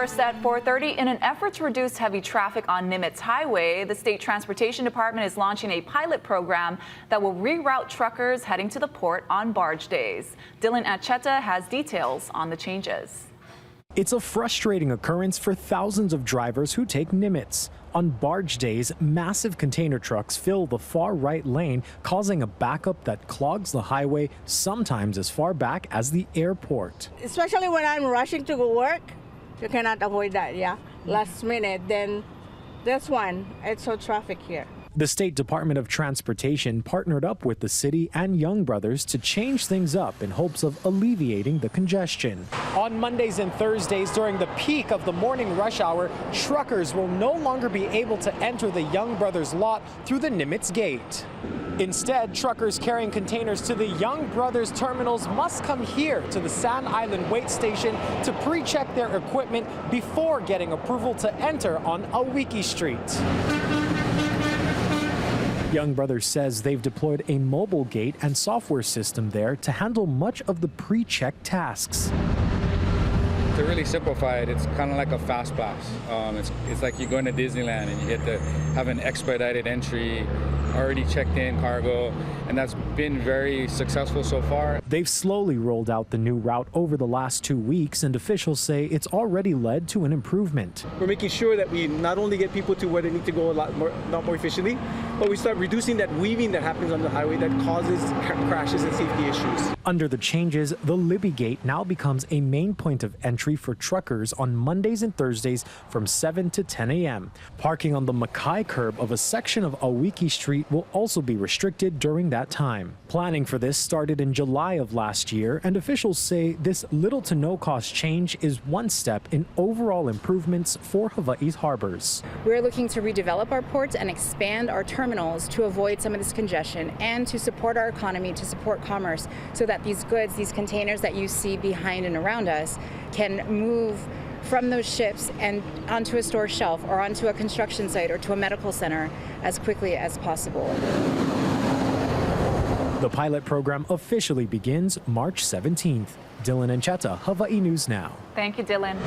First at 4:30, in an effort to reduce heavy traffic on Nimitz Highway, the State Transportation Department is launching a pilot program that will reroute truckers heading to the port on barge days. Dylan Acheta has details on the changes. It's a frustrating occurrence for thousands of drivers who take Nimitz. On barge days, massive container trucks fill the far right lane, causing a backup that clogs the highway, sometimes as far back as the airport. Especially when I'm rushing to go work, you cannot avoid that, yeah. Last minute, then this one, it's so traffic here. The State Department of Transportation partnered up with the city and Young Brothers to change things up in hopes of alleviating the congestion. On Mondays and Thursdays during the peak of the morning rush hour, truckers will no longer be able to enter the Young Brothers lot through the Nimitz gate. Instead, truckers carrying containers to the Young Brothers terminals must come here to the Sand Island wait station to pre-check their equipment before getting approval to enter on Awiki Street. Young Brothers says they've deployed a mobile gate and software system there to handle much of the pre-check tasks. To really simplify it, it's kind of like a fast pass. It's like you're going to Disneyland and you get to have an expedited entry, already checked in cargo, and that's been very successful so far. They've slowly rolled out the new route over the last 2 weeks, and officials say it's already led to an improvement. We're making sure that we not only get people to where they need to go a lot more efficiently, but we start reducing that weaving that happens on the highway that causes crashes and safety issues. Under the changes, the Libby Gate now becomes a main point of entry for truckers on Mondays and Thursdays from 7 to 10 a.m. Parking on the Mackay curb of a section of Awiki Street will also be restricted during that time. Planning for this started in July of last year, and officials say this little to no cost change is one step in overall improvements for Hawaii's harbors. We're looking to redevelop our ports and expand our terminals to avoid some of this congestion and to support our economy, to support commerce, so that these goods, these containers that you see behind and around us can move from those ships and onto a store shelf or onto a construction site or to a medical center as quickly as possible. The pilot program officially begins March 17th. Dylan Acheta, Hawaii News Now. Thank you, Dylan.